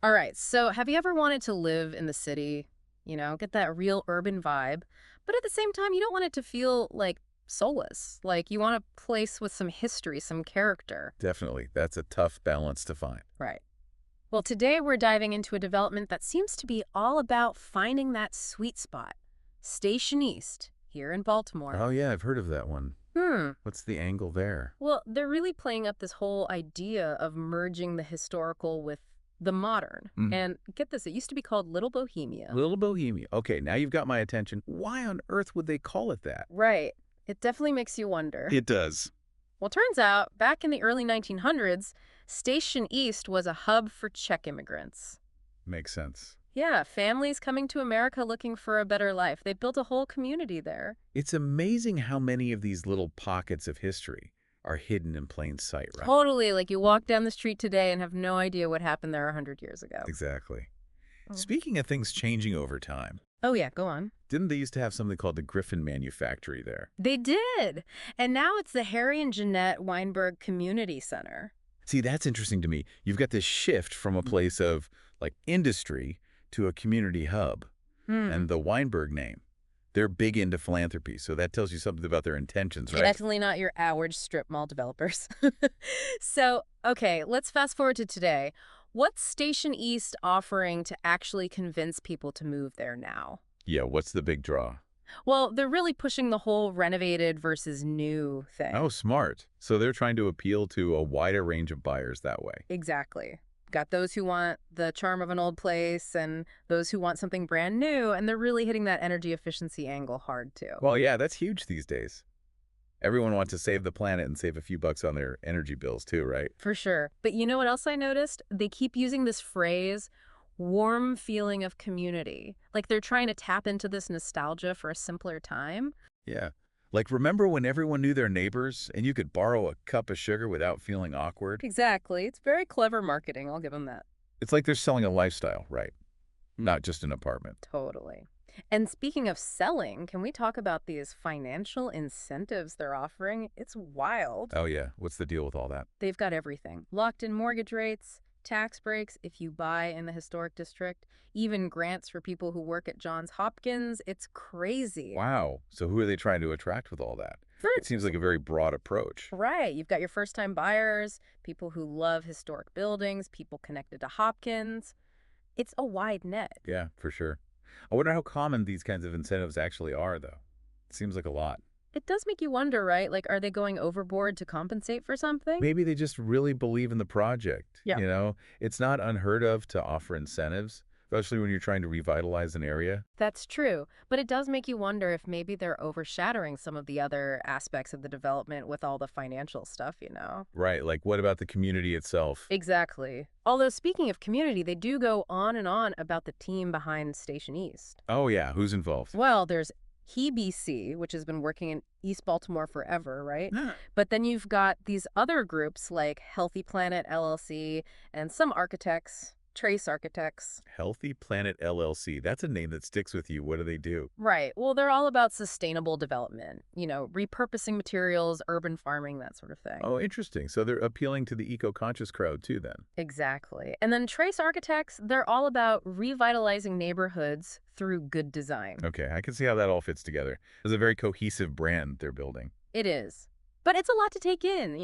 All right, so have you ever wanted to live in the city, get that real urban vibe, but at the same time, you don't want it to feel like soulless. Like you want a place with some history, some character. Definitely. That's a tough balance to find. Right. Well, today we're diving into a development that seems to be all about finding that sweet spot. Station East, here in Baltimore. Oh, yeah, I've heard of that one. Hmm. What's the angle there? Well, they're really playing up this whole idea of merging the historical with the modern. Mm. And get this, it used to be called Little Bohemia. Little Bohemia. Okay, now you've got my attention. Why on earth would they call it that? Right. It definitely makes you wonder. It does. Well, turns out, back in the early 1900s, Station East was a hub for Czech immigrants. Makes sense. Yeah, families coming to America looking for a better life. They built a whole community there. It's amazing how many of these little pockets of history are hidden in plain sight, right? Totally, like you walk down the street today and have no idea what happened there 100 years ago. Exactly. Oh. Speaking of things changing over time, Oh, yeah, go on. didn't they used to have something called the Griffin Manufactory there? They did. And now it's the Harry and Jeanette Weinberg Community Center. See, that's interesting to me. You've got this shift from a place of, like, industry to a community hub. Hmm. And the Weinberg name, they're big into philanthropy, so that tells you something about their intentions, They're right? definitely not your average strip mall developers. So, okay, let's fast forward to today. What's Station East offering to actually convince people to move there now? Yeah, what's the big draw? Well, they're really pushing the whole renovated versus new thing. Oh, smart. So they're trying to appeal to a wider range of buyers that way. Exactly. Got those who want the charm of an old place and those who want something brand new, and they're really hitting that energy efficiency angle hard too. Well, yeah, that's huge these days. Everyone wants to save the planet and save a few bucks on their energy bills too, right? For sure. But you know what else I noticed? They keep using this phrase, warm feeling of community. Like they're trying to tap into this nostalgia for a simpler time. Yeah. Like, remember when everyone knew their neighbors and you could borrow a cup of sugar without feeling awkward? Exactly. It's very clever marketing. I'll give them that. It's like they're selling a lifestyle, right? Not just an apartment. Totally. And speaking of selling, can we talk about these financial incentives they're offering? It's wild. Oh, yeah. What's the deal with all that? They've got everything. Locked in mortgage rates, tax breaks if you buy in the historic district, even grants for people who work at Johns Hopkins. It's crazy. Wow. So who are they trying to attract with all that? It seems like a very broad approach. Right. You've got your first-time buyers, people who love historic buildings, people connected to Hopkins. It's a wide net. Yeah, for sure. I wonder how common these kinds of incentives actually are, though. It seems like a lot. It does make you wonder, right? Like, are they going overboard to compensate for something? Maybe they just really believe in the project. Yeah. You know, it's not unheard of to offer incentives, especially when you're trying to revitalize an area. That's true. But it does make you wonder if maybe they're overshadowing some of the other aspects of the development with all the financial stuff. Right. Like, what about the community itself? Exactly. Although, speaking of community, they do go on and on about the team behind Station East. Oh, yeah. Who's involved? Well, there's HEBC, which has been working in East Baltimore forever, right? Yeah. But then you've got these other groups like Healthy Planet LLC and some architects, Trace Architects. Healthy Planet LLC. That's a name that sticks with you. What do they do? Right. Well, they're all about sustainable development, repurposing materials, urban farming, that sort of thing. Oh, interesting. So they're appealing to the eco-conscious crowd, too, then. Exactly. And then Trace Architects, they're all about revitalizing neighborhoods through good design. Okay, I can see how that all fits together. It's a very cohesive brand they're building. It is. But it's a lot to take in.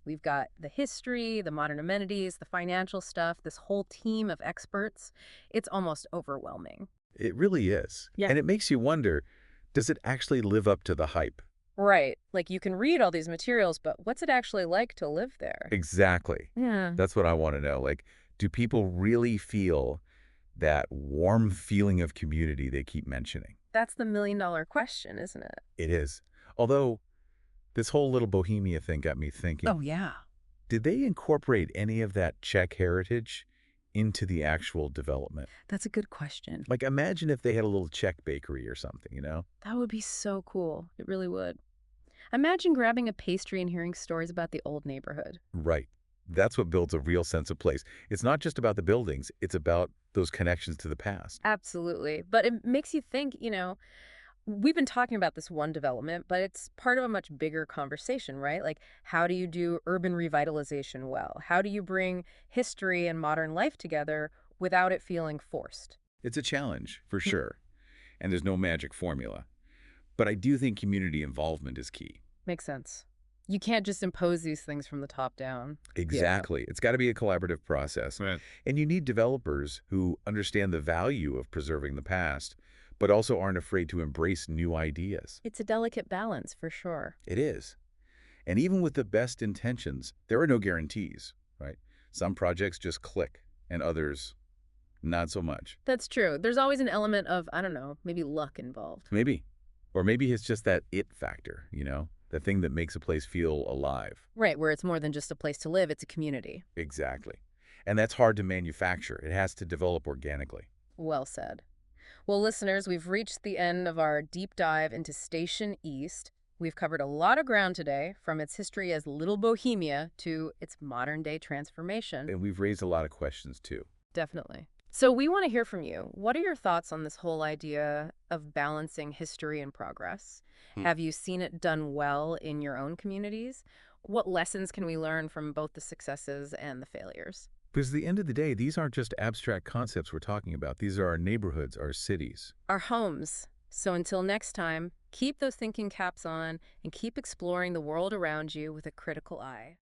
We've got the history, the modern amenities, the financial stuff, this whole team of experts. It's almost overwhelming. It really is. Yeah. And it makes you wonder, does it actually live up to the hype? Right. Like you can read all these materials, but what's it actually like to live there? Exactly. Yeah. That's what I want to know. Like, do people really feel that warm feeling of community they keep mentioning? That's the million-dollar question, isn't it? It is. Although, this whole little Bohemia thing got me thinking. Oh, yeah. Did they incorporate any of that Czech heritage into the actual development? That's a good question. Like, imagine if they had a little Czech bakery or something? That would be so cool. It really would. Imagine grabbing a pastry and hearing stories about the old neighborhood. Right. That's what builds a real sense of place. It's not just about the buildings. It's about those connections to the past. Absolutely. But it makes you think, we've been talking about this one development, but it's part of a much bigger conversation, right? Like, how do you do urban revitalization well? How do you bring history and modern life together without it feeling forced? It's a challenge, for Mm. sure, and there's no magic formula. But I do think community involvement is key. Makes sense. You can't just impose these things from the top down. Yeah. Exactly. It's got to be a collaborative process. Right. And you need developers who understand the value of preserving the past, but also aren't afraid to embrace new ideas. It's a delicate balance for sure. It is. And even with the best intentions, there are no guarantees, right? Some projects just click, and others, not so much. That's true. There's always an element of, I don't know, maybe luck involved. Maybe. Or maybe it's just that it factor, the thing that makes a place feel alive. Right, where it's more than just a place to live, it's a community. Exactly. And that's hard to manufacture. It has to develop organically. Well said. Well, listeners, we've reached the end of our deep dive into Station East. We've covered a lot of ground today, from its history as Little Bohemia to its modern-day transformation. And we've raised a lot of questions, too. Definitely. So we want to hear from you. What are your thoughts on this whole idea of balancing history and progress? Hmm. Have you seen it done well in your own communities? What lessons can we learn from both the successes and the failures? Because at the end of the day, these aren't just abstract concepts we're talking about. These are our neighborhoods, our cities. Our homes. So until next time, keep those thinking caps on and keep exploring the world around you with a critical eye.